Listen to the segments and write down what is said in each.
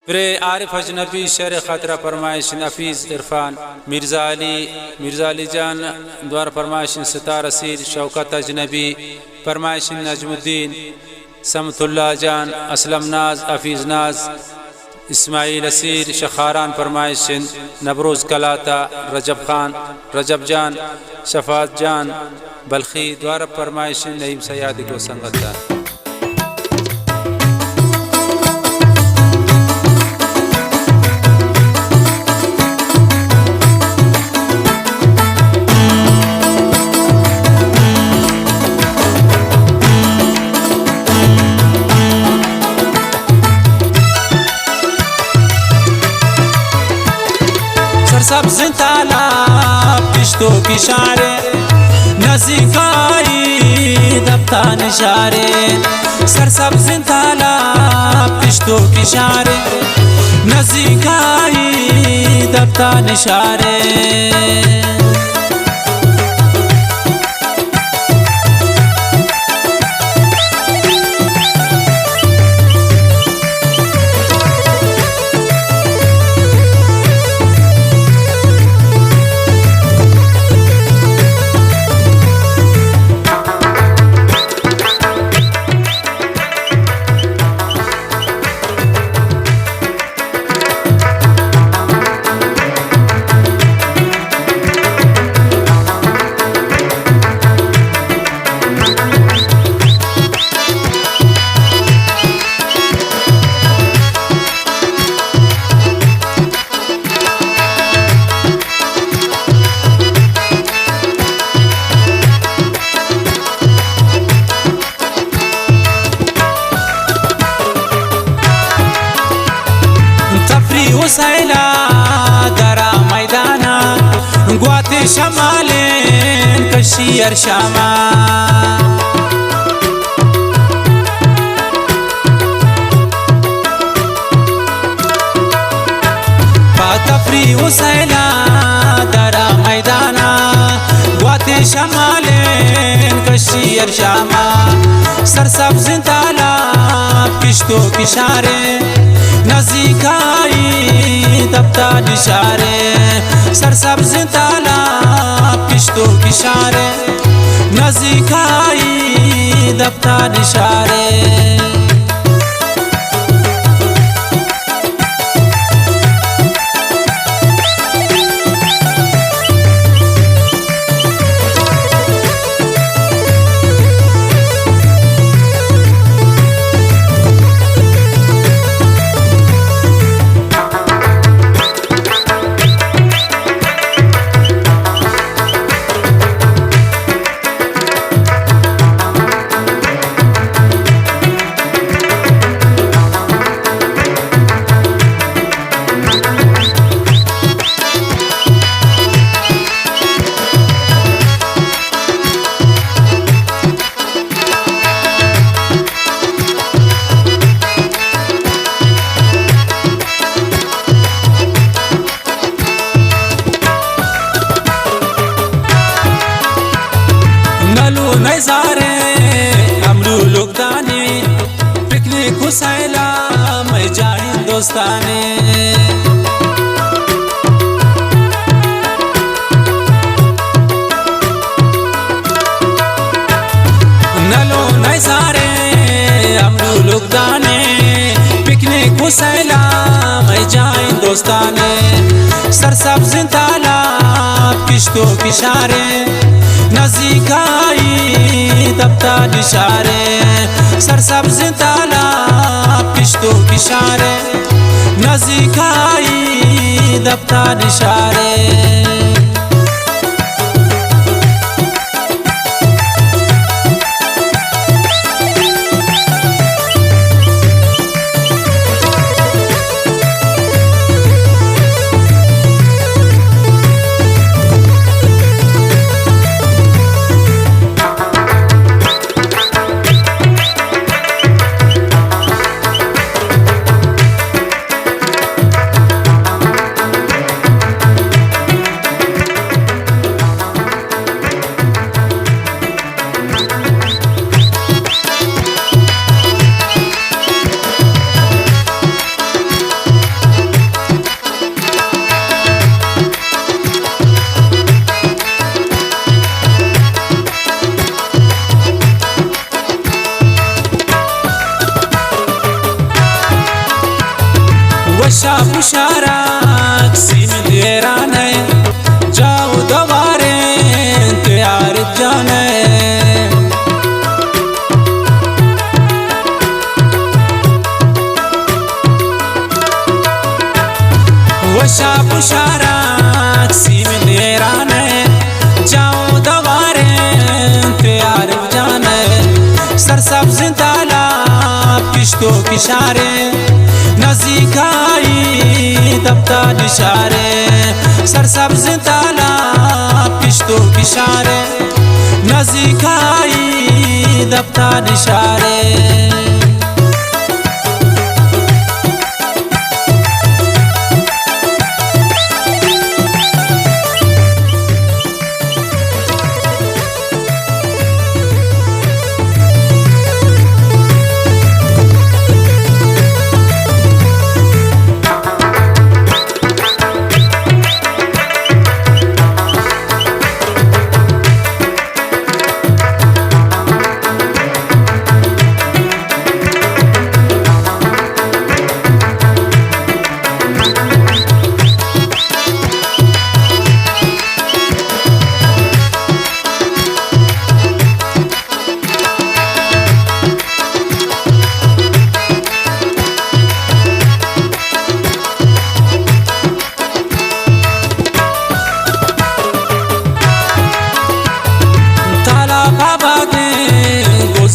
रे आरिफ अजनबी शेर खतरा फरमाइश नफीस इरफान मिर्जा अली जान द्वारा फरमाइश सितार असीर शौकत अजनबी फरमाइश नजमुद्दीन समतुल्ला जान असलम नाज हफीज नाज इस्माइल असीर शखारान फरमाइश नबरोज कलाता रजब खान रजब जान शफात जान बल्खी द्वारा फरमाइश नईम सयाद को संगता सब्ज़ तालाब किश्तों की शारे नज़ीकाई दफ्ता निशारे सरसब्ज़ तालाब किश्तों की शारे नज़ीकाई दफ्ता निशारे सैला दरा मैदाना ग्वाते शमालेन कशीर शामा पातफ्री सैला दरा मैदाना ग्वाते शमालेन कशीर शामा सरसब्ज़ तालाब किश्तों की शारे नज़ीकाई दफ्ता निशारे सरसब्ज़ तालाब किश्तों की शारे नज़ीकाई दफ्ता निशारे नज़ारे अमरू लुगदाने पिकनिक हुसैला मैं जाए दोस्ताने नलो नज़ारे अमरू लुगदाने पिकनिक हुसैला मैं जाए दोस्ताने सरसब्ज़ तालाब किश्तों की शारे नज़ीकाई दफ्ता निशारे सरसब्ज़ तालाब किश्तों की शारे नज़ीकाई दफ्ता निशारे वशा पुशारा सीम देराने जाओ दवारे तैयार जाने वशा पुशारा सीम देराने जाओ दवारे तैयार जाने सरसब्ज तालाब किश्तों किशारे नज़ीकाई दबता निशारे सरसब्ज तालाब किश्तों किशारे नज़ीकाई दबता निशारे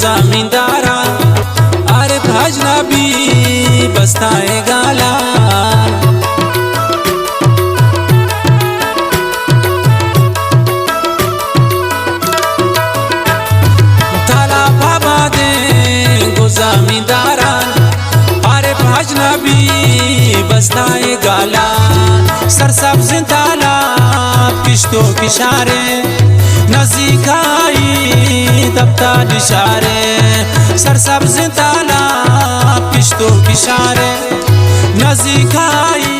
ज़मींदारा अरे अजनबी बस्ताए गाला ताला बाबा दे गो ज़मींदारा अरे अजनबी बस्ताए गाला सरसब्ज तालाब किश्तों किशारे नज़ीकाई दबता निशारे सरसब्ज तालाब किश्तों किशारे नज़ीकाई